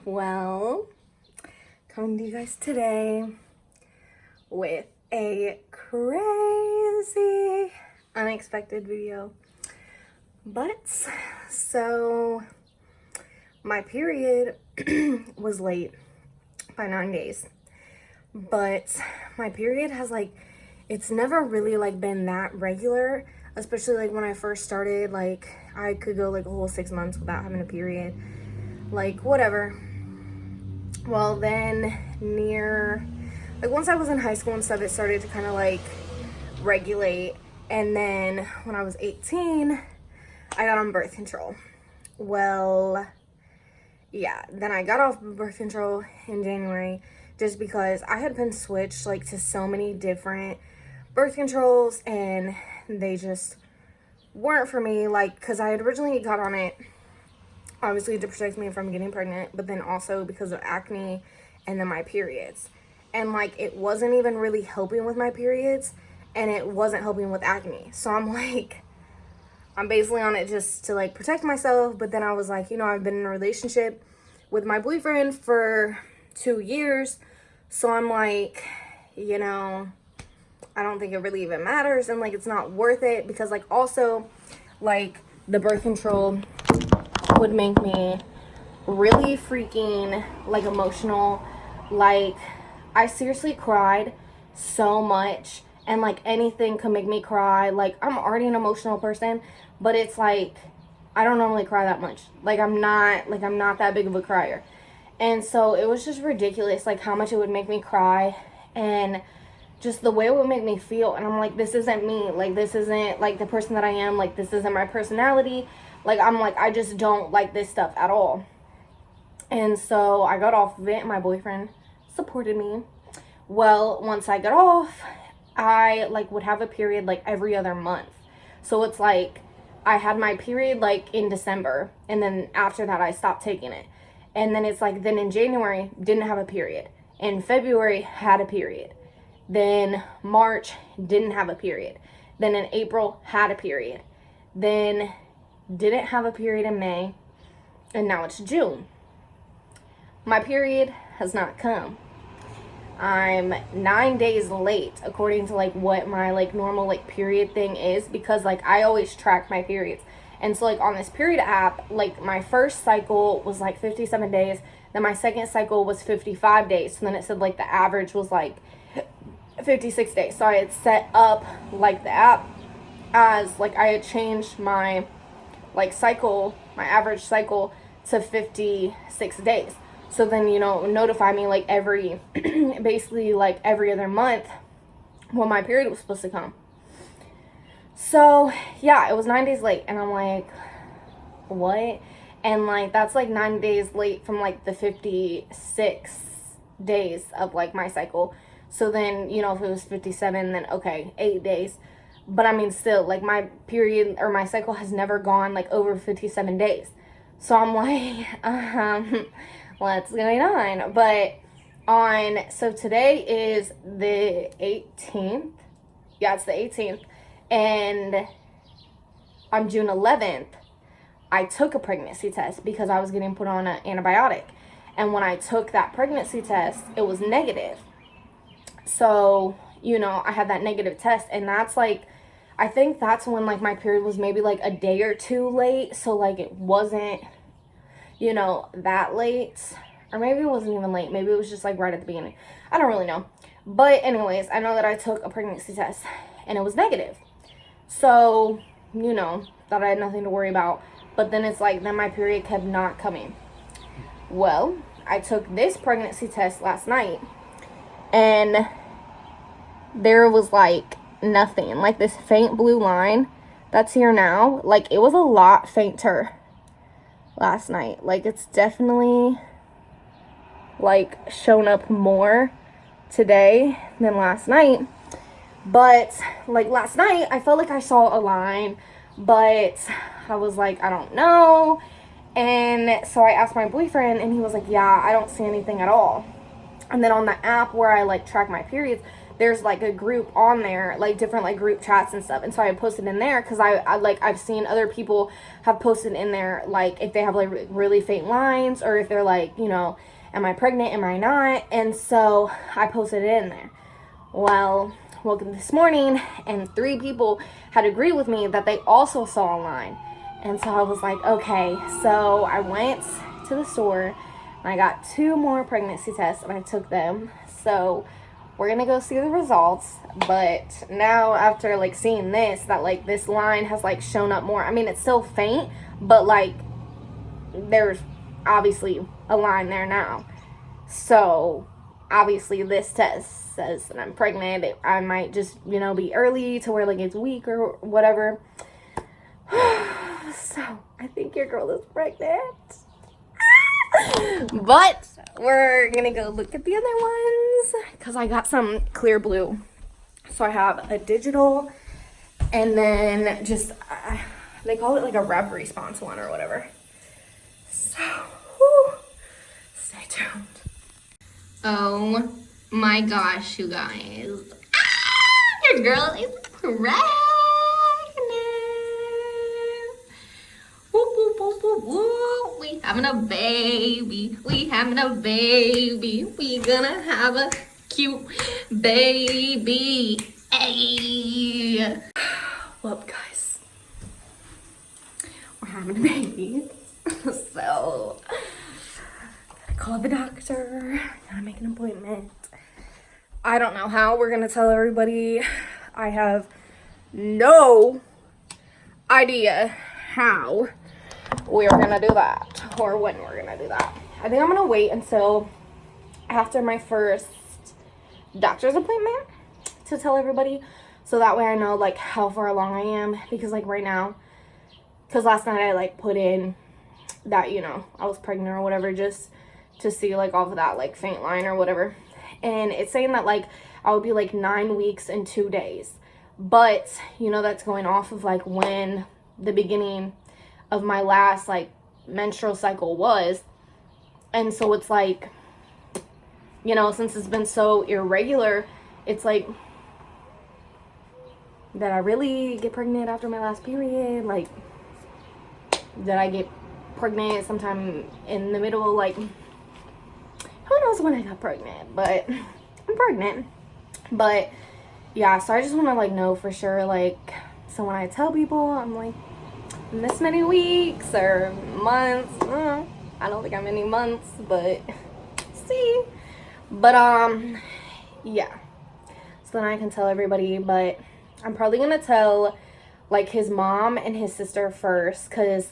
Well, coming to you guys today with a crazy, unexpected video. But, so, my period was late by 9 days. But my period has, it's never really, been that regular. Especially, when I first started, I could go, a whole 6 months without having a period. Whatever. Well, then once I was in high school and stuff, it started to kind of regulate. And then when I was 18, I got on birth control. Well, yeah, then I got off birth control in January just because I had been switched to so many different birth controls and they just weren't for me. Because I had originally got on it obviously to protect me from getting pregnant, but then also because of acne and then my periods. And it wasn't even really helping with my periods and it wasn't helping with acne. So I'm I'm basically on it just to protect myself. But then I was I've been in a relationship with my boyfriend for 2 years. So I'm I don't think it really even matters. And it's not worth it because also the birth control would make me really freaking emotional. I seriously cried so much and anything could make me cry. I'm already an emotional person, but it's I don't normally cry that much. I'm not that big of a crier. And so it was just ridiculous how much it would make me cry and just the way it would make me feel. And I'm this isn't me. This isn't the person that I am. This isn't my personality. I just don't like this stuff at all. And so I got off of it. My boyfriend supported me. Well, once I got off, I would have a period every other month. So it's I had my period in December, and then after that I stopped taking it. And then it's then in January didn't have a period. In February had a period. Then March didn't have a period. Then in April had a period. Then didn't have a period in May, and now it's June. My period has not come. I'm 9 days late according to what my normal period thing is, because I always track my periods. And so on this period app, my first cycle was 57 days, then my second cycle was 55 days, so then it said the average was 56 days. So I had set up the app as I had changed my cycle, my average cycle, to 56 days. So then, notify me every, basically every other month when my period was supposed to come. So yeah, it was 9 days late, and I'm what? And that's 9 days late from the 56 days of my cycle. So then, if it was 57, then okay, 8 days. But I mean, still, my period or my cycle has never gone over 57 days. So I'm what's going on? But so today is the 18th. Yeah, it's the 18th. And on June 11th, I took a pregnancy test because I was getting put on an antibiotic. And when I took that pregnancy test, it was negative. So, I had that negative test, and that's I think that's when my period was maybe a day or two late. So it wasn't, that late. Or maybe it wasn't even late. Maybe it was just right at the beginning. I don't really know. But anyways, I know that I took a pregnancy test and it was negative. So, thought I had nothing to worry about. But then it's then my period kept not coming. Well, I took this pregnancy test last night, and there was nothing. This faint blue line that's here now, it was a lot fainter last night. It's definitely shown up more today than last night. But last night I felt I saw a line, but I was I don't know. And so I asked my boyfriend, and he was yeah, I don't see anything at all. And then on the app where I track my periods, there's like a group on there, like different like group chats and stuff. And so I posted in there because I like, I've seen other people have posted in there, like if they have like really faint lines, or if they're like, you know, am I pregnant, am I not? And so I posted it in there. Well, woke up this morning and 3 people had agreed with me that they also saw a line. And so I was like, okay. So I went to the store and I got 2 more pregnancy tests and I took them. So we're gonna go see the results. But now after like seeing this, that like this line has like shown up more. I mean, it's still faint, but like there's obviously a line there now. So obviously this test says that I'm pregnant. I might just, you know, be early to where like it's weak or whatever. So I think your girl is pregnant. But we're gonna go look at the other ones because I got some clear blue. So I have a digital and then just they call it like a rapid response one or whatever. So stay tuned. Oh my gosh, you guys. Your girl is pregnant. Whoop, whoop, whoop, whoop, whoop. We having a baby. We having a baby. We gonna have a cute baby. Hey. Well, guys, we're having a baby. So, gotta call the doctor. Gotta make an appointment. I don't know how we're gonna tell everybody. I have no idea how we are gonna do that or when we're gonna do that. I think I'm gonna wait until after my first doctor's appointment to tell everybody, so that way I know like how far along I am, because like right now, because last night I like put in that, you know, I was pregnant or whatever, just to see like off of that like faint line or whatever, and it's saying that like I would be like 9 weeks and 2 days, but you know, that's going off of like when the beginning of my last like menstrual cycle was. And so it's like, you know, since it's been so irregular, it's like, did I really get pregnant after my last period? Like, did I get pregnant sometime in the middle? Like, who knows when I got pregnant, but I'm pregnant. But yeah, so I just want to like know for sure, like, so when I tell people I'm like in this many weeks or months, I don't think I'm any months, but see. But yeah, so then I can tell everybody. But I'm probably gonna tell like his mom and his sister first, because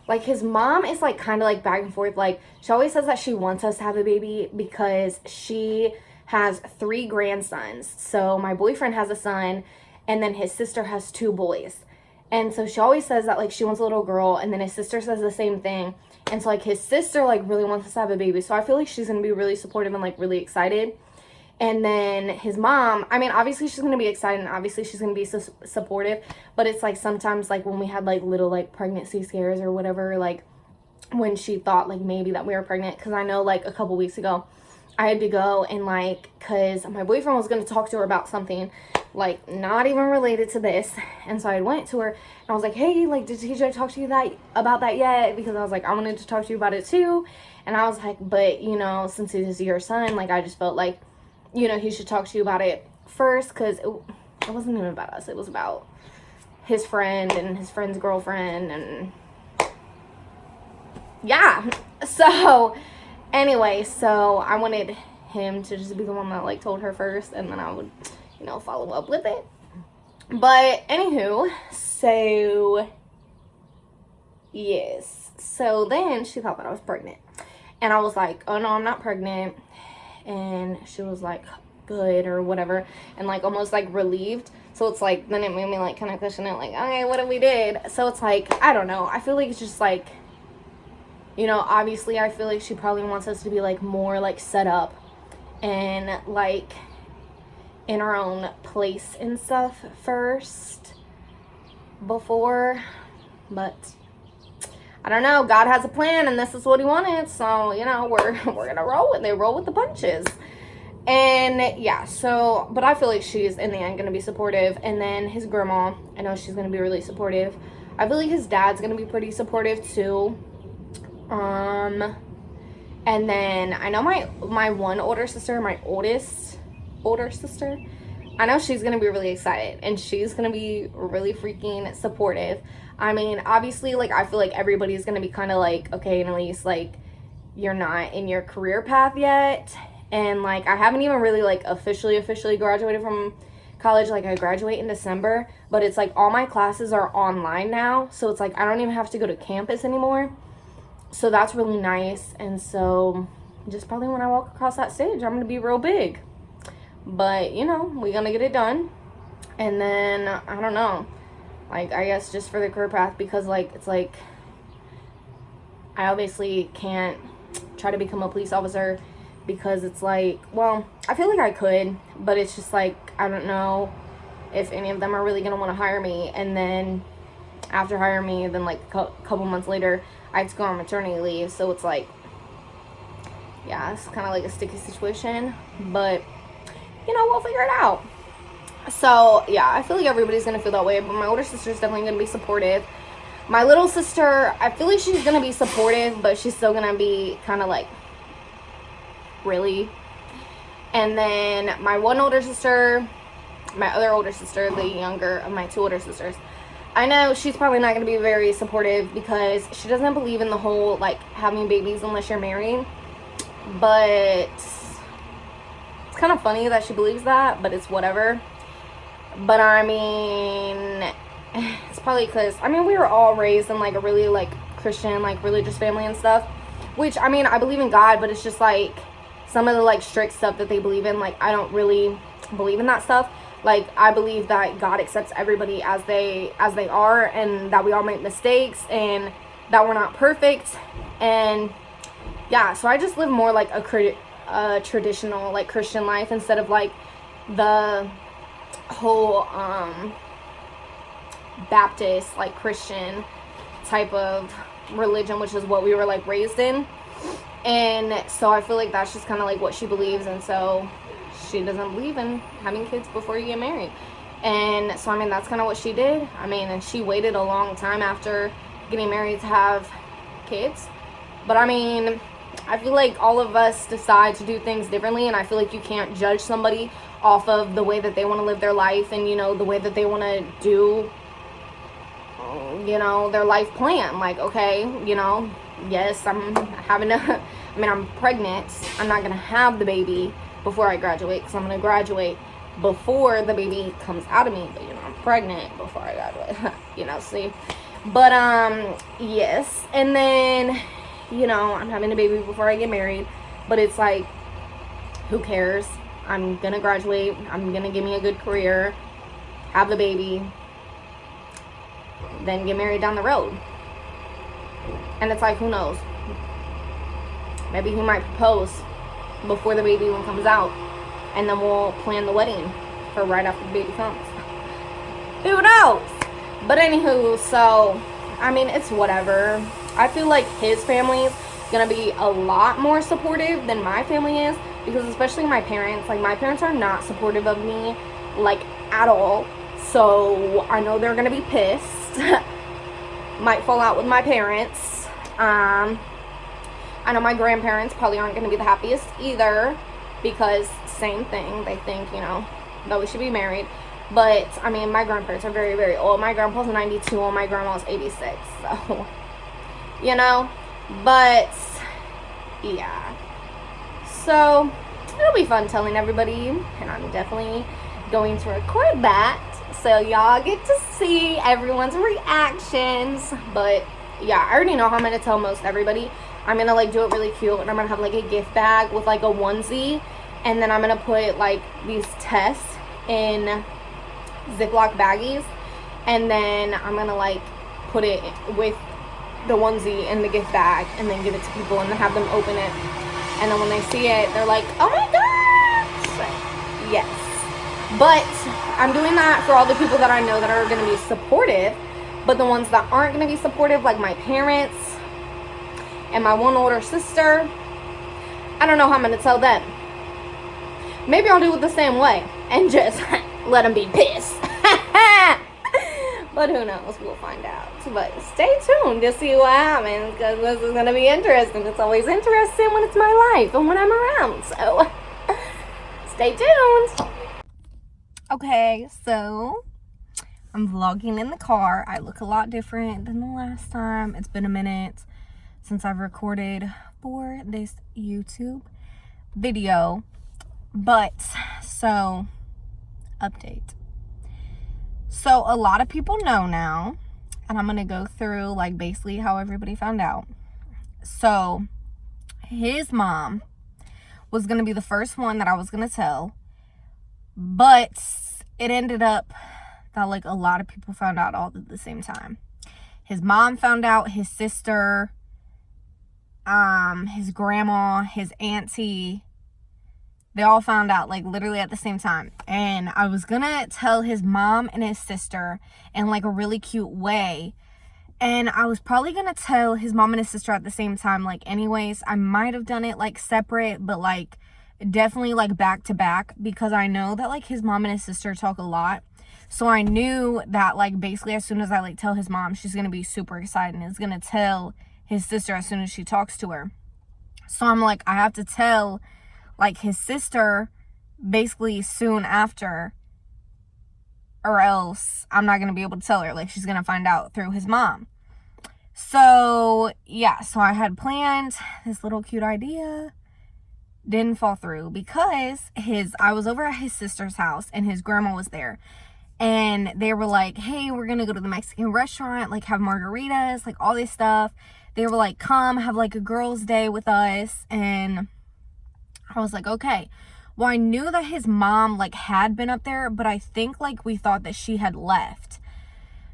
like his mom is like kind of like back and forth. Like, she always says that she wants us to have a baby because she has 3 grandsons. So my boyfriend has a son, and then his sister has 2 boys. And so she always says that like she wants a little girl, and then his sister says the same thing. And so like his sister like really wants us to have a baby. So I feel like she's gonna be really supportive and like really excited. And then his mom, I mean, obviously she's gonna be excited and obviously she's gonna be supportive, but it's like sometimes like when we had like little like pregnancy scares or whatever, like when she thought like maybe that we were pregnant, because I know like a couple weeks ago I had to go and like, because my boyfriend was going to talk to her about something like not even related to this, and so I went to her and I was like, hey, like, did TJ talk to you about that yet? Because I was like, I wanted to talk to you about it too. And I was like, but you know, since it is your son, like I just felt like, you know, he should talk to you about it first, because it wasn't even about us, it was about his friend and his friend's girlfriend, and yeah. So anyway, so I wanted him to just be the one that like told her first, and then I would, you know, follow up with it. But anywho, so yes, so then she thought that I was pregnant, and I was like, oh no, I'm not pregnant. And she was like, good, or whatever, and like almost like relieved. So it's like, then it made me like kind of question it, like, okay, what if we did? So it's like, I don't know, I feel like it's just like, you know, obviously I feel like she probably wants us to be like more like set up and like in our own place and stuff first before. But I don't know, God has a plan and this is what he wanted, so you know, we're gonna roll with the punches. And yeah, so, but I feel like she's in the end gonna be supportive. And then his grandma, I know she's gonna be really supportive. I feel like his dad's gonna be pretty supportive too. And then I know my one older sister, my oldest older sister, I know she's gonna be really excited and she's gonna be really freaking supportive. I mean, obviously, like, I feel like everybody's gonna be kind of like, okay, Annalise, like, you're not in your career path yet. And like, I haven't even really like officially graduated from college. Like, I graduate in December, but it's like all my classes are online now, so it's like I don't even have to go to campus anymore. So that's really nice. And so just probably when I walk across that stage, I'm gonna be real big. But you know, we're gonna get it done. And then I don't know, like, I guess just for the career path, because like it's like I obviously can't try to become a police officer, because it's like, well, I feel like I could, but it's just like, I don't know if any of them are really gonna want to hire me. And then after hiring me, then like a couple months later, I have to go on maternity leave. So it's like, yeah, it's kind of like a sticky situation, but you know, we'll figure it out. So yeah, I feel like everybody's gonna feel that way, but my older sister's definitely gonna be supportive. My little sister, I feel like she's gonna be supportive, but she's still gonna be kind of like, really. And then my one older sister, my other older sister, the younger of my two older sisters, I know she's probably not going to be very supportive because she doesn't believe in the whole like having babies unless you're married. But it's kind of funny that she believes that, but it's whatever. But I mean, it's probably because, I mean, we were all raised in like a really like Christian, like religious family and stuff, which, I mean, I believe in God, but it's just like some of the like strict stuff that they believe in, like I don't really believe in that stuff. Like, I believe that God accepts everybody as they are, and that we all make mistakes, and that we're not perfect. And yeah, so I just live more like a traditional like Christian life, instead of like the whole Baptist like Christian type of religion, which is what we were like raised in. And so I feel like that's just kind of like what she believes, and so she doesn't believe in having kids before you get married. And so I mean, that's kind of what she did. I mean, and she waited a long time after getting married to have kids. But I mean, I feel like all of us decide to do things differently, and I feel like you can't judge somebody off of the way that they want to live their life, and you know, the way that they want to do, you know, their life plan. Like, okay, you know, yes, I'm pregnant. I'm not gonna have the baby before I graduate, because I'm gonna graduate before the baby comes out of me. But you know, I'm pregnant before I graduate. You know, see. But yes, and then, you know, I'm having a baby before I get married. But it's like, who cares? I'm gonna graduate. I'm gonna give me a good career, have the baby, then get married down the road. And it's like, who knows? Maybe he might propose before the baby even comes out, and then we'll plan the wedding for right after the baby comes. Who knows? But anywho, so I mean, it's whatever. I feel like his family is gonna be a lot more supportive than my family is, because especially my parents, like my parents are not supportive of me, like at all. So I know they're gonna be pissed. Might fall out with my parents. I know my grandparents probably aren't gonna be the happiest either, because same thing, they think, you know, that we should be married. But I mean, my grandparents are very, very old. My grandpa's 92 and my grandma's 86, so you know. But yeah, so it'll be fun telling everybody, and I'm definitely going to record that so y'all get to see everyone's reactions. But yeah, I already know how I'm gonna tell most everybody. I'm gonna like do it really cute, and I'm gonna have like a gift bag with like a onesie, and then I'm gonna put like these tests in Ziploc baggies, and then I'm gonna like put it with the onesie in the gift bag, and then give it to people, and then have them open it, and then when they see it, they're like, oh my gosh, yes. But I'm doing that for all the people that I know that are gonna be supportive. But the ones that aren't gonna be supportive, like my parents and my one older sister, I don't know how I'm gonna tell them. Maybe I'll do it the same way and just let them be pissed. But who knows? We'll find out. But stay tuned to see what happens, because this is going to be interesting. It's always interesting when it's my life and when I'm around. So stay tuned. Okay, so I'm vlogging in the car. I look a lot different than the last time. It's been a minute since I've recorded for this YouTube video. But, so, update. So, a lot of people know now, and I'm going to go through, like, basically how everybody found out. So, his mom was going to be the first one that I was going to tell, but it ended up that, like, a lot of people found out all at the same time. His mom found out, his sister, his grandma, his auntie, they all found out, like, literally at the same time. And I was gonna tell his mom and his sister in, like, a really cute way. And I was probably gonna tell his mom and his sister at the same time, like, anyways. I might have done it, like, separate, but, like, definitely, like, back to back. Because I know that, like, his mom and his sister talk a lot. So I knew that, like, basically as soon as I, like, tell his mom, she's gonna be super excited and is gonna tell his sister as soon as she talks to her. So I'm like, I have to tell, like, his sister basically soon after, or else I'm not going to be able to tell her. Like, she's going to find out through his mom. So, yeah, so I had planned this little cute idea. Didn't fall through because I was over at his sister's house and his grandma was there. And they were like, hey, we're going to go to the Mexican restaurant, like, have margaritas, like, all this stuff. They were like, come, have, like, a girls' day with us. And I was like, okay. Well, I knew that his mom, like, had been up there, but I think, like, we thought that she had left.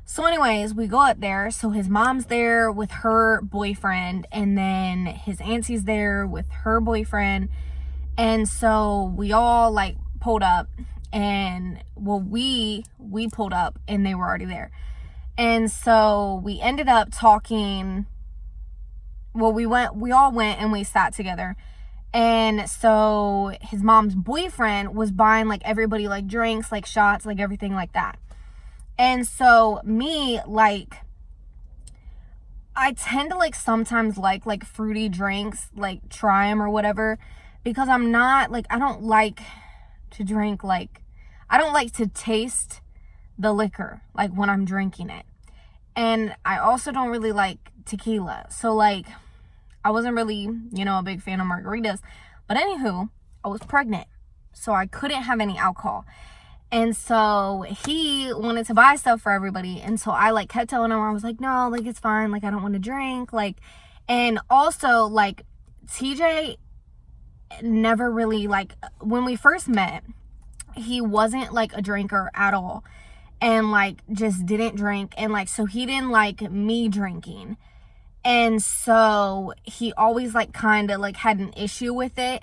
So anyways, we go up there. So his mom's there with her boyfriend, and then his auntie's there with her boyfriend. And so we all, like, pulled up, and, well, we pulled up, and they were already there. And so we ended up talking. Well, we all went and we sat together. And so his mom's boyfriend was buying, like, everybody, like, drinks, like, shots, like, everything like that. And so me, like, I tend to, like, sometimes like fruity drinks, like, try them or whatever, because I'm not, like, I don't like to drink, like, I don't like to taste the liquor, like, when I'm drinking it. And I also don't really like tequila. So, like, I wasn't really, you know, a big fan of margaritas. But anywho, I was pregnant. So I couldn't have any alcohol. And so he wanted to buy stuff for everybody. And so I, like, kept telling him, I was like, no, like, it's fine. Like, I don't want to drink. Like, and also, like, TJ never really, like, when we first met, he wasn't, like, a drinker at all. And, like, just didn't drink. And, like, so he didn't like me drinking. And so he always, like, kind of, like, had an issue with it.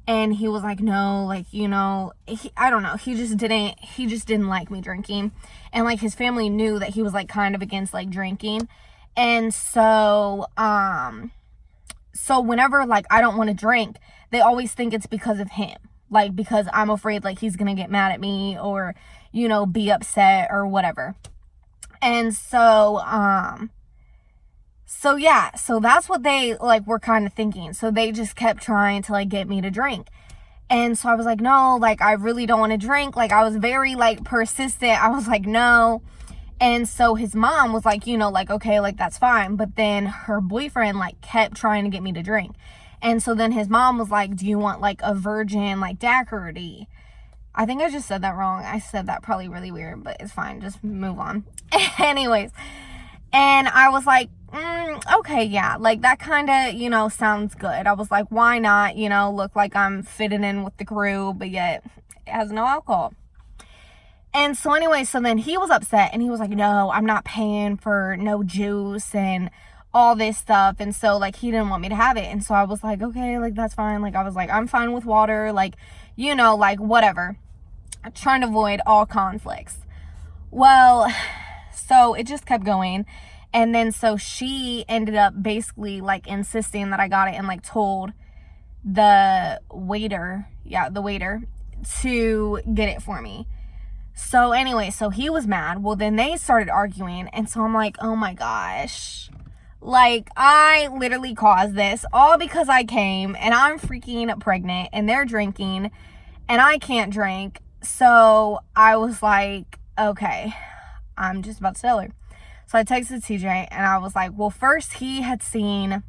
And he was like, no, like, you know, I don't know. He just didn't like me drinking. And, like, his family knew that he was, like, kind of against, like, drinking. And so, so whenever, like, I don't want to drink, they always think it's because of him. Like, because I'm afraid, like, he's going to get mad at me or, you know, be upset or whatever. And so, so yeah, so that's what they, like, were kind of thinking. So they just kept trying to, like, get me to drink. And so I was like, no, like, I really don't want to drink. Like, I was very, like, persistent. I was like, no. And so his mom was like, you know, like, okay, like, that's fine. But then her boyfriend, like, kept trying to get me to drink. And so then his mom was like, do you want, like, a virgin, like, daiquiri? I think I just said that wrong. I said that probably really weird, but it's fine. Just move on. Anyways. And I was like, okay, yeah, like, that kind of, you know, sounds good. I was like, why not, you know, look like I'm fitting in with the crew, but yet it has no alcohol. And so anyway, so then he was upset, and he was like, no, I'm not paying for no juice and all this stuff. And so, like, he didn't want me to have it. And so I was like, okay, like, that's fine. Like, I was like, I'm fine with water, like, you know, like, whatever. I'm trying to avoid all conflicts. Well, so it just kept going. And then so she ended up basically, like, insisting that I got it, and, like, told the waiter, to get it for me. So anyway, so he was mad. Well, then they started arguing. And so I'm like, oh my gosh. Like, I literally caused this all because I came and I'm freaking pregnant and they're drinking and I can't drink. So I was like, okay, I'm just about to tell her. So I texted TJ and I was like, well, first he had seen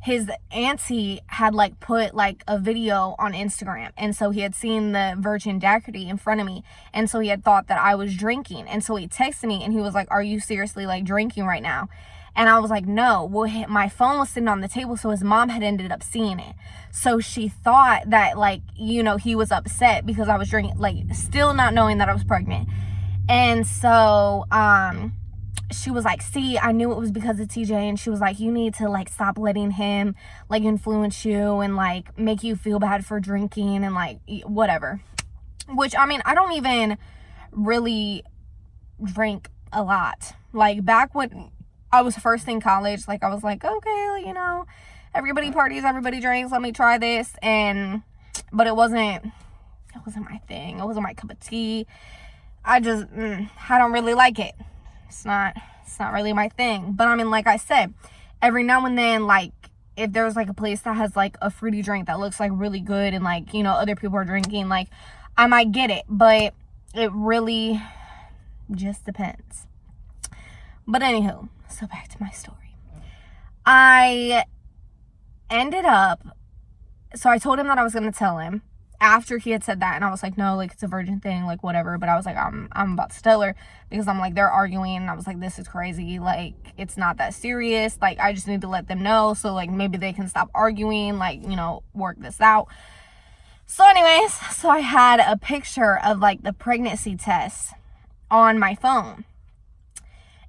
his auntie had like put like a video on Instagram, and so he had seen the virgin daiquiri in front of me, and so he had thought that I was drinking, and so he texted me and he was like, are you seriously like drinking right now? And I was like, no. Well, my phone was sitting on the table, so his mom had ended up seeing it, so she thought that like, you know, he was upset because I was drinking, like still not knowing that I was pregnant. And so she was like, see, I knew it was because of TJ. And she was like, you need to like stop letting him like influence you and like make you feel bad for drinking and like whatever. Which, I mean, I don't even really drink a lot. Like back when I was first in college, like I was like, okay, like, you know, everybody parties, everybody drinks, let me try this. But it wasn't my thing. It wasn't my cup of tea. I don't really like it. It's not really my thing. But I mean, like I said, every now and then, like if there's like a place that has like a fruity drink that looks like really good and like, you know, other people are drinking, like I might get it, but it really just depends. But anywho, so back to my story. I told him that I was going to tell him after he had said that, and I was like, no, like it's a virgin thing, like whatever. But I was like, I'm about to tell her because I'm like, they're arguing, and I was like, this is crazy, like it's not that serious, like I just need to let them know so like maybe they can stop arguing, like, you know, work this out. So anyways, so I had a picture of like the pregnancy test on my phone,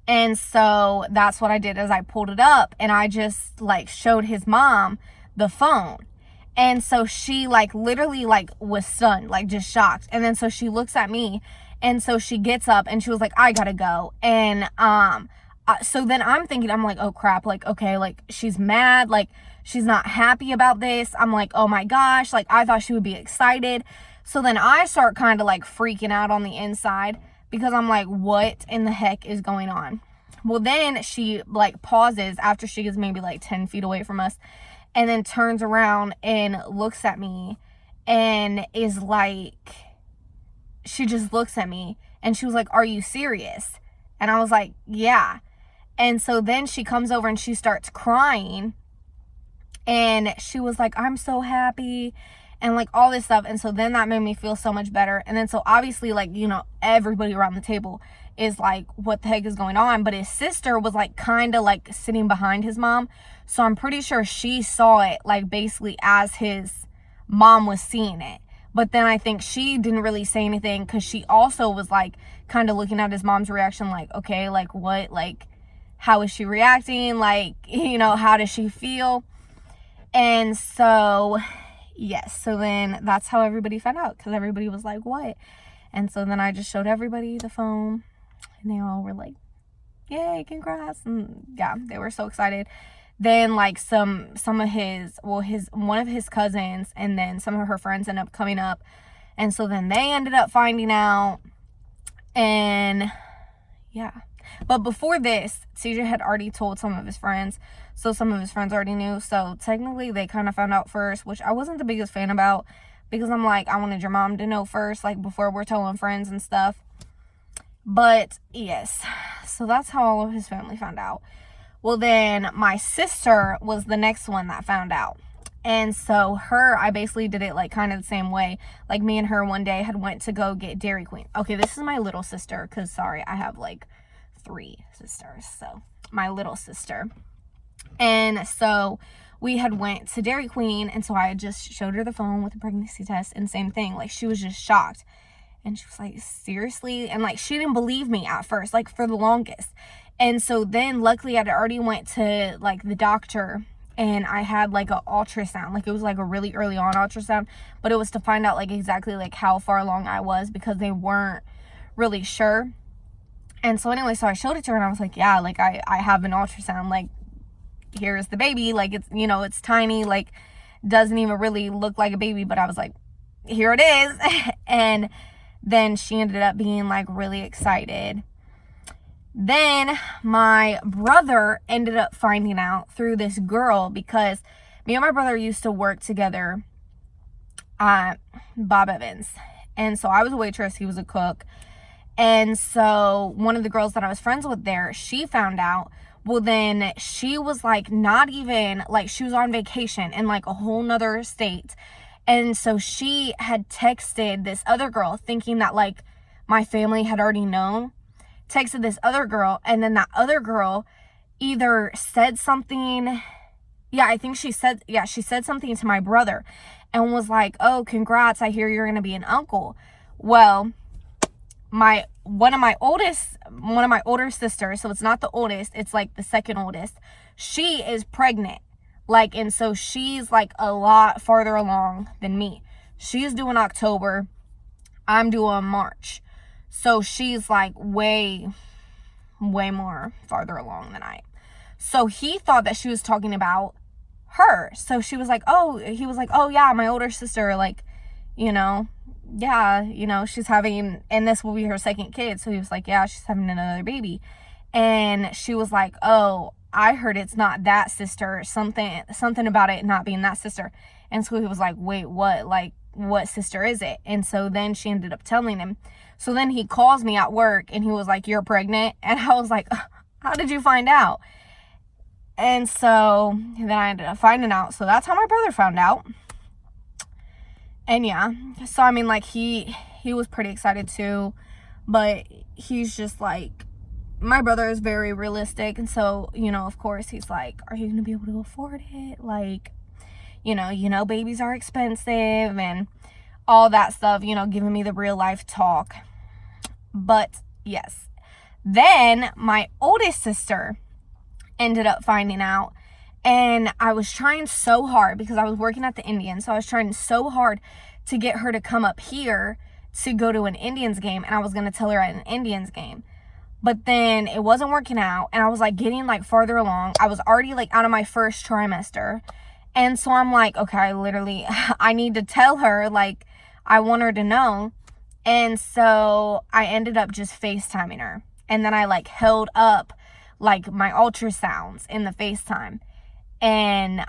and so that's what I did, is I pulled it up and I just like showed his mom the phone. And so she like literally like was stunned, like just shocked. And then so she looks at me, and so she gets up and she was like, I gotta go. And so then I'm thinking, I'm like, oh crap, like okay, like she's mad, like she's not happy about this. I'm like, oh my gosh, like I thought she would be excited. So then I start kind of like freaking out on the inside because I'm like, what in the heck is going on? Well, then she like pauses after she gets maybe like 10 feet away from us, and then turns around and looks at me and is like, she just looks at me and she was like, are you serious? And I was like, yeah. And so then she comes over and she starts crying, and she was like, I'm so happy, and like all this stuff. And so then that made me feel so much better. And then so obviously, like, you know, everybody around the table is like, what the heck is going on? But his sister was like kind of like sitting behind his mom, so I'm pretty sure she saw it like basically as his mom was seeing it. But then I think she didn't really say anything because she also was like kind of looking at his mom's reaction, like, okay, like what, like how is she reacting, like, you know, how does she feel? And so yes, so then that's how everybody found out, because everybody was like, what? And so then I just showed everybody the phone, and they all were like, yay, congrats. And yeah, they were so excited. Then like some of one of his cousins and then some of her friends ended up coming up, and so then they ended up finding out. And yeah, but before this, TJ had already told some of his friends, so some of his friends already knew. So technically they kind of found out first, which I wasn't the biggest fan about, because I'm like, I wanted your mom to know first, like before we're telling friends and stuff. But yes, so that's how all of his family found out. Well, then my sister was the next one that found out. And so I basically did it like kind of the same way. Like me and her one day had went to go get Dairy Queen. Okay, this is my little sister, because sorry, I have like 3 sisters. So my little sister. And so we had went to Dairy Queen, and so I had just showed her the phone with the pregnancy test, and same thing. Like she was just shocked. And she was like, seriously? And like she didn't believe me at first, like for the longest. And so then luckily I'd already went to like the doctor, and I had like an ultrasound. Like it was like a really early on ultrasound, but it was to find out like exactly like how far along I was, because they weren't really sure. And so anyway, so I showed it to her, and I was like, yeah, like I have an ultrasound, like here's the baby, like it's, you know, it's tiny, like doesn't even really look like a baby. But I was like, here it is. And then she ended up being like really excited. Then my brother ended up finding out through this girl, because me and my brother used to work together at Bob Evans. And so I was a waitress, he was a cook. And so one of the girls that I was friends with there, she found out. Well, then she was like, not even, like, she was on vacation in like a whole nother state. And so she had texted this other girl thinking that like my family had already known, texted this other girl, and then that other girl either said something, I think she said something to my brother and was like, oh, congrats, I hear you're gonna be an uncle. Well, one of my older sisters, so it's not the oldest, it's like the second oldest, she is pregnant, like, and so she's like a lot farther along than me. She's due in October, I'm due in March. So she's like way more farther along than I am. So he thought that she was talking about her. So he was like, oh yeah, my older sister, like, she's having, and this will be her second kid. So he was like, yeah, she's having another baby. And she was like, oh, I heard it's not that sister, something about it not being that sister. And so he was like, wait, what? Like, what sister is it? And so then she ended up telling him. So then he calls me at work and he was like, you're pregnant? And I was like, how did you find out? And so then I ended up finding out. So that's how my brother found out. And yeah, so I mean, like, he was pretty excited too, but he's just like, my brother is very realistic. And so, of course he's like, are you going to be able to afford it? Like, babies are expensive and all that stuff, giving me the real life talk. But yes, then my oldest sister ended up finding out, and I was trying so hard because I was working at the Indians. So I was trying so hard to get her to come up here to go to an Indians game, and I was going to tell her at an Indians game. But then it wasn't working out, and I was like getting like farther along. I was already like out of my first trimester. And so I'm like, okay, I need to tell her, like, I want her to know. And so I ended up just FaceTiming her. And then I like held up like my ultrasounds in the FaceTime. And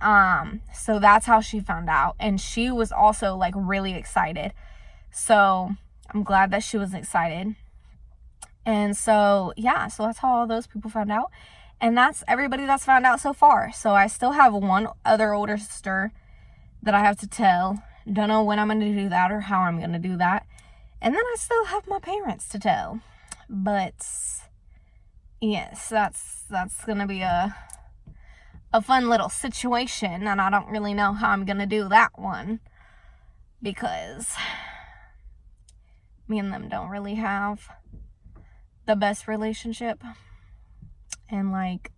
so that's how she found out. And she was also like really excited. So I'm glad that she was excited. And so, yeah, so that's how all those people found out. And that's everybody that's found out so far. So I still have one other older sister that I have to tell. Don't know when I'm going to do that or how I'm going to do that. And then I still have my parents to tell. But yes, that's going to be a fun little situation. And I don't really know how I'm going to do that one, because me and them don't really have the best relationship. And like,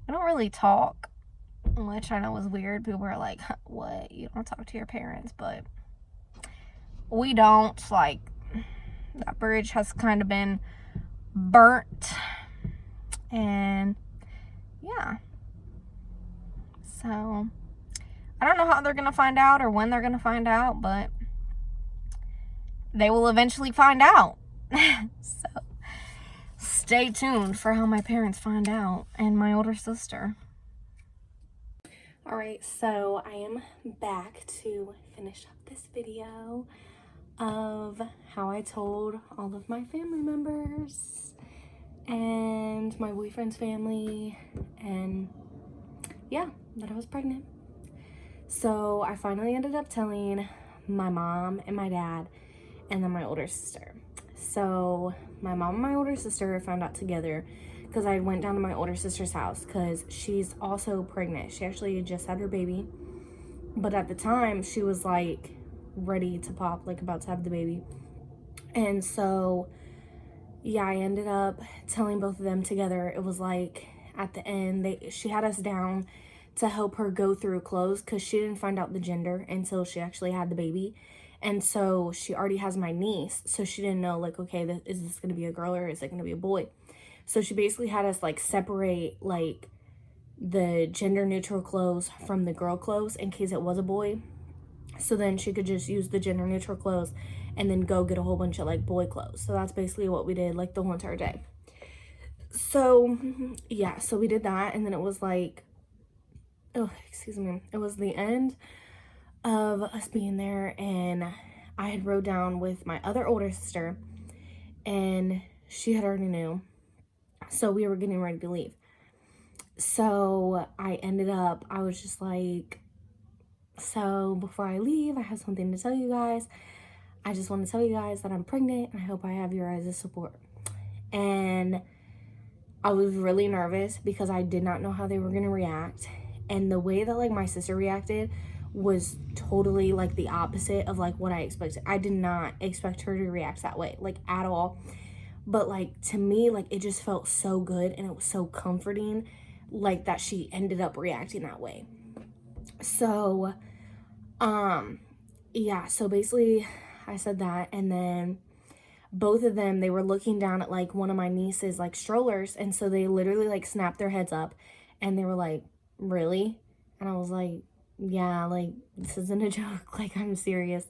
we don't really talk, which I know is weird. People are like, what? You don't talk to your parents? But we don't. Like, that bridge has kind of been burnt. And yeah. So I don't know how they're going to find out or when they're going to find out, but they will eventually find out. So stay tuned for how my parents find out, and my older sister. Alright, so I am back to finish up this video of how I told all of my family members and my boyfriend's family, and yeah, that I was pregnant. So I finally ended up telling my mom and my dad and then my older sister. So my mom and my older sister found out together because I went down to my older sister's house because she's also pregnant. She actually just had her baby, but at the time she was like ready to pop, like about to have the baby. And so yeah, I ended up telling both of them together. It was like at the end, she had us down to help her go through clothes because she didn't find out the gender until she actually had the baby. And so she already has my niece, so she didn't know, like, okay, is this going to be a girl or is it going to be a boy? So she basically had us, like, separate, like, the gender-neutral clothes from the girl clothes in case it was a boy. so then she could just use the gender neutral clothes and then go get a whole bunch of like boy clothes. So that's basically what we did like the whole entire day. So yeah, so we did that, and then it was like, oh, excuse me, it was the end of us being there, and I had rode down with my other older sister, and she had already knew, so we were getting ready to leave. So I was just like, so before I leave, I have something to tell you guys. I just want to tell you guys that I'm pregnant, and I hope I have your guys' support. And I was really nervous because I did not know how they were going to react. And the way that like my sister reacted was totally like the opposite of like what I expected. I did not expect her to react that way, like at all. But like to me, like it just felt so good, and it was so comforting, like that she ended up reacting that way. So yeah, so basically I said that, and then both of them, they were looking down at like one of my niece's like strollers, and so they literally like snapped their heads up, and they were like, really? And I was like, yeah, like this isn't a joke, like I'm serious.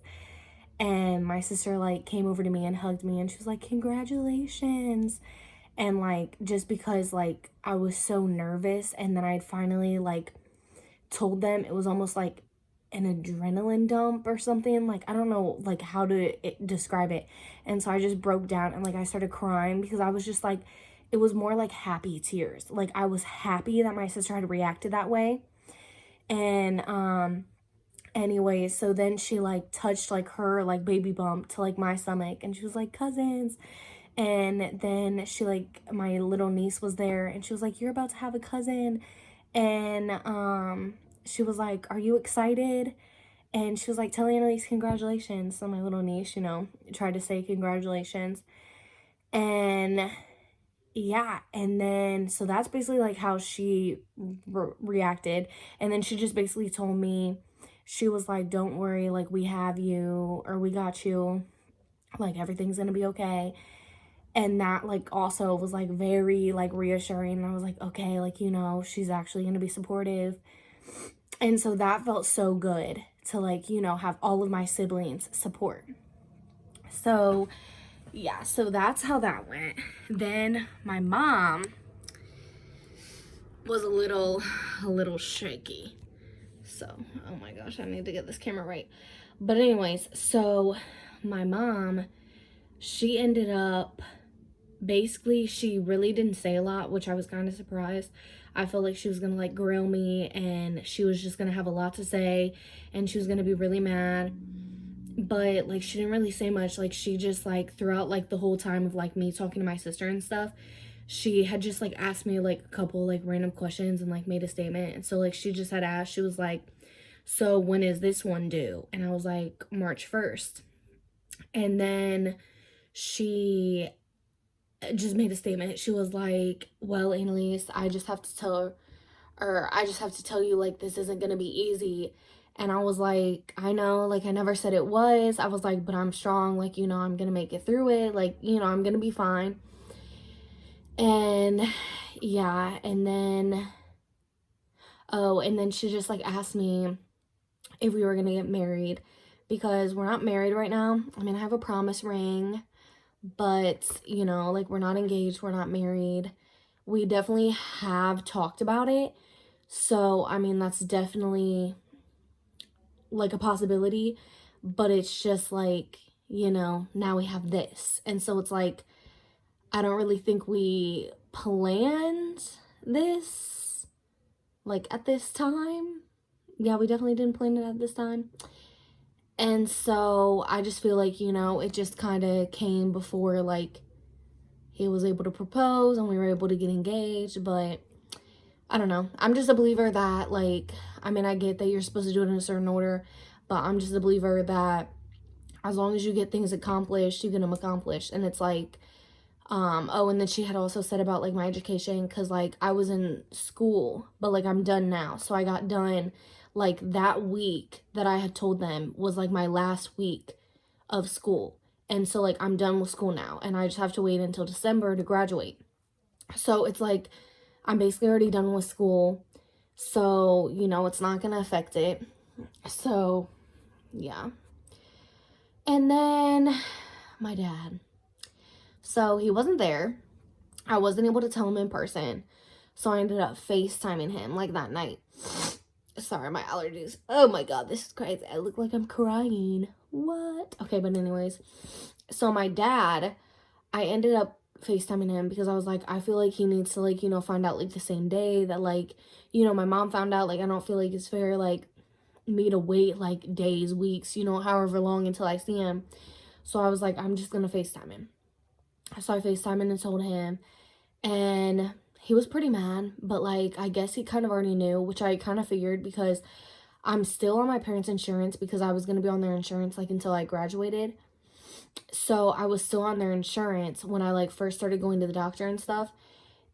And my sister like came over to me and hugged me, and she was like, congratulations. And like just because like I was so nervous, and then I'd finally like told them, it was almost like an adrenaline dump or something. Like I don't know like how to describe it. And so I just broke down, and like I started crying because I was just like, it was more like happy tears. Like I was happy that my sister had reacted that way. And anyway, so then she like touched like her like baby bump to like my stomach, and she was like, cousins. And then she like, my little niece was there, and she was like, you're about to have a cousin. And she was like, are you excited? And she was like, tell Annalise congratulations. So my little niece, you know, tried to say congratulations. And yeah, and then so that's basically like how she reacted. And then she just basically told me, she was like, don't worry, like we have you, or we got you, like everything's gonna be okay. And that like also was like very like reassuring. And I was like, okay, like, you know, she's actually gonna be supportive. And so that felt so good to like, you know, have all of my siblings support. So yeah, so that's how that went. Then my mom was a little shaky. So, oh my gosh, I need to get this camera right. But anyways, so my mom, she ended up, basically, she really didn't say a lot, which I was kind of surprised. I felt like she was gonna like grill me, and she was just gonna have a lot to say, and she was gonna be really mad. But like she didn't really say much. Like she just like throughout like the whole time of like me talking to my sister and stuff, she had just like asked me like a couple like random questions and like made a statement. And so like she just had asked, she was like, so when is this one due? And I was like, March 1st. And then she just made a statement. She was like, well, Annalise, I just have to tell you like this isn't gonna be easy. And I was like, I know, like I never said it was. I was like, but I'm strong, like, you know, I'm gonna make it through it, like, you know, I'm gonna be fine. And yeah, and then she just like asked me if we were gonna get married, because we're not married right now. I mean, I have a promise ring, but you know, like we're not engaged, we're not married. We definitely have talked about it. So, I mean, that's definitely like a possibility, but it's just like, you know, now we have this. And so it's like, I don't really think we planned this like at this time. Yeah, we definitely didn't plan it at this time. And so I just feel like, you know, it just kind of came before like he was able to propose and we were able to get engaged. But I don't know. I'm just a believer that like, I mean, I get that you're supposed to do it in a certain order, but I'm just a believer that as long as you get things accomplished, you get them accomplished. And it's like, oh, and then she had also said about like my education, because like I was in school, but like I'm done now. So I got done like that week that I had told them was like my last week of school. And so like I'm done with school now, and I just have to wait until December to graduate. So it's like I'm basically already done with school. So, you know, it's not going to affect it. So, yeah. And then my dad. So he wasn't there. I wasn't able to tell him in person. So I ended up FaceTiming him like that night. Sorry, my allergies. Oh my god, this is crazy. I look like I'm crying. What? Okay, but anyways. So my dad, I ended up FaceTiming him because I was like, I feel like he needs to, like, you know, find out like the same day that, like, you know, my mom found out. Like, I don't feel like it's fair, like, me to wait like days, weeks, you know, however long until I see him. So I was like, I'm just gonna FaceTime him. So I FaceTimed and told him, and he was pretty mad, but like I guess he kind of already knew, which I kind of figured because I'm still on my parents' insurance because I was gonna be on their insurance like until I graduated. So I was still on their insurance when I like first started going to the doctor and stuff.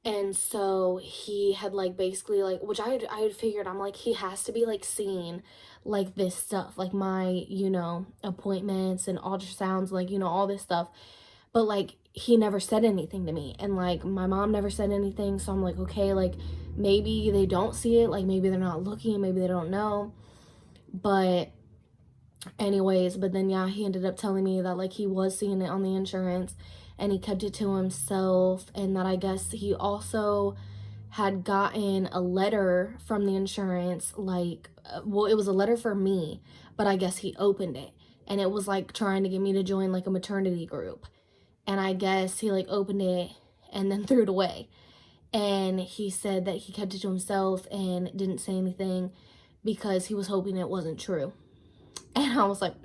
And so he had like basically like, which I had figured, I'm like, he has to be like seeing like this stuff, like my, you know, appointments and ultrasounds, like, you know, all this stuff. But like he never said anything to me, and like my mom never said anything. So I'm like, okay, like maybe they don't see it, like maybe they're not looking, maybe they don't know. But anyways, but then yeah, he ended up telling me that like he was seeing it on the insurance and he kept it to himself, and that I guess he also had gotten a letter from the insurance, like well, it was a letter for me, but I guess he opened it and it was like trying to get me to join like a maternity group. And I guess he like opened it and then threw it away. And he said that he kept it to himself and didn't say anything because he was hoping it wasn't true. And I was like,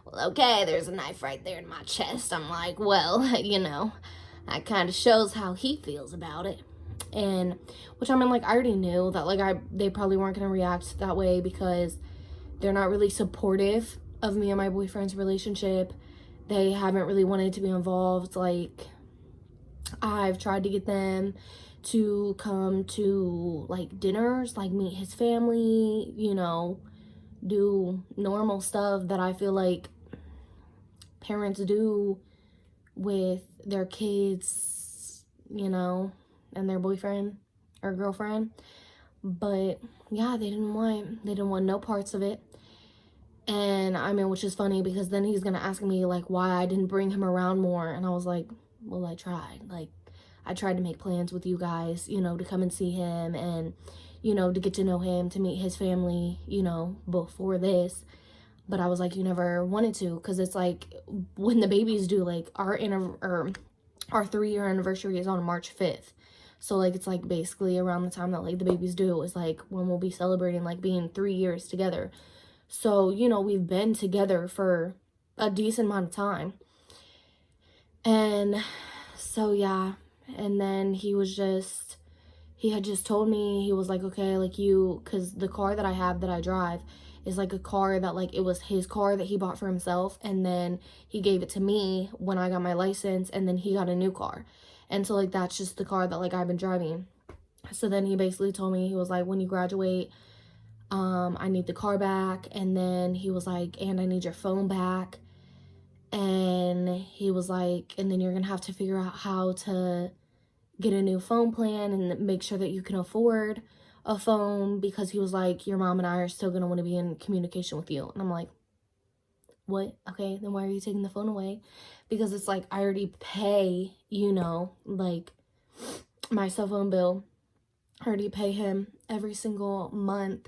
well, okay, there's a knife right there in my chest. I'm like, well, you know, that kind of shows how he feels about it. And which I mean, like, I already knew that like they probably weren't gonna react that way because they're not really supportive of me and my boyfriend's relationship. They haven't really wanted to be involved. Like, I've tried to get them to come to like dinners, like meet his family, you know, do normal stuff that I feel like parents do with their kids, you know, and their boyfriend or girlfriend. But yeah, they didn't want no parts of it. And I mean, which is funny because then he's gonna ask me like why I didn't bring him around more, and I was like, well, I tried. Like, I tried to make plans with you guys, you know, to come and see him and, you know, to get to know him, to meet his family, you know, before this. But I was like, you never wanted to, because it's like when the baby's due, like our 3-year anniversary is on March 5th. So like it's like basically around the time that like the baby's due is like when we'll be celebrating like being 3 years together. So, you know, we've been together for a decent amount of time. And so, yeah. And then he had just told me, he was like, okay, like because the car that I have that I drive is like a car that like, it was his car that he bought for himself. And then he gave it to me when I got my license, and then he got a new car. And so like, that's just the car that like I've been driving. So then he basically told me, he was like, when you graduate, I need the car back. And then he was like, and I need your phone back. And he was like, and then you're gonna have to figure out how to get a new phone plan and make sure that you can afford a phone, because he was like, your mom and I are still gonna want to be in communication with you. And I'm like, what? Okay, then why are you taking the phone away? Because it's like, I already pay, you know, like my cell phone bill. I already pay him every single month.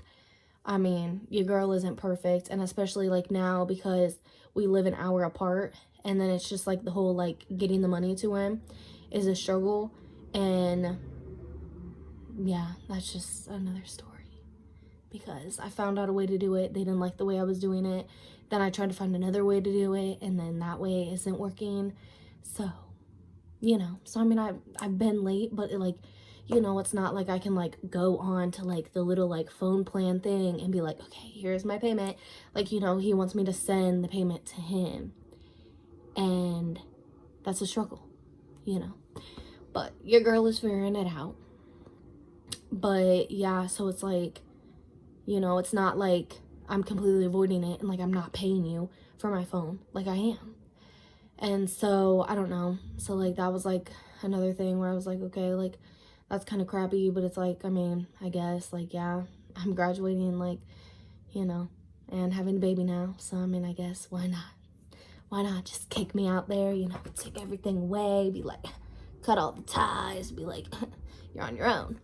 I mean, your girl isn't perfect, and especially like now because we live an hour apart, and then it's just like the whole like getting the money to him is a struggle. And yeah, that's just another story, because I found out a way to do it. They didn't like the way I was doing it. Then I tried to find another way to do it, and then that way isn't working. So, you know, so I mean, I've been late, but like, you know, it's not like I can like go on to like the little like phone plan thing and be like, okay, here's my payment. Like, you know, he wants me to send the payment to him, and that's a struggle, you know. But your girl is figuring it out. But yeah, so it's like, you know, it's not like I'm completely avoiding it and like I'm not paying you for my phone, like I am. And so I don't know, so like that was like another thing where I was like, okay, like that's kind of crappy. But it's like, I mean, I guess like, yeah, I'm graduating, like, you know, and having a baby now. So, I mean, I guess why not? Why not just kick me out there, you know, take everything away, be like, cut all the ties, be like, you're on your own.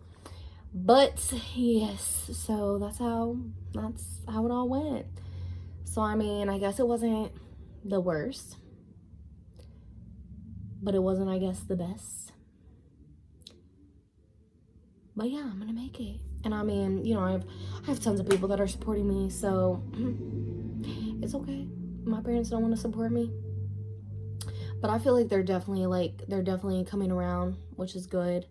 But yes, so that's how it all went. So, I mean, I guess it wasn't the worst, but it wasn't, I guess, the best. But yeah, I'm gonna make it. And I mean, you know, I have tons of people that are supporting me, so it's okay. My parents don't want to support me, but I feel like they're definitely coming around, which is good.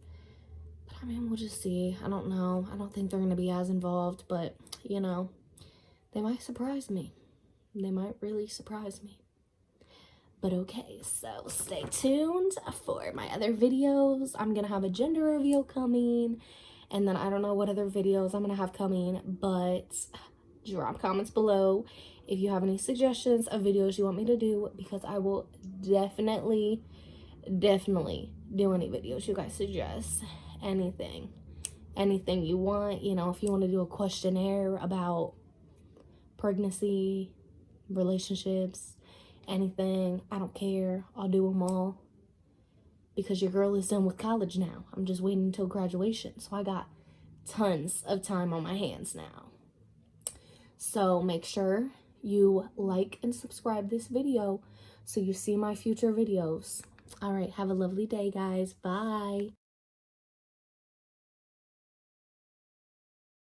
But I mean, we'll just see. I don't know. I don't think they're gonna be as involved, but you know, they might surprise me. They might really surprise me. But okay, so stay tuned for my other videos. I'm gonna have a gender reveal coming, and then I don't know what other videos I'm gonna have coming, but drop comments below if you have any suggestions of videos you want me to do, because I will definitely do any videos you guys suggest. Anything you want. You know, if you want to do a questionnaire about pregnancy, relationships, anything, I don't care. I'll do them all, because your girl is done with college now. I'm just waiting until graduation, so I got tons of time on my hands now. So make sure you like and subscribe this video so you see my future videos. All right, have a lovely day, guys. Bye.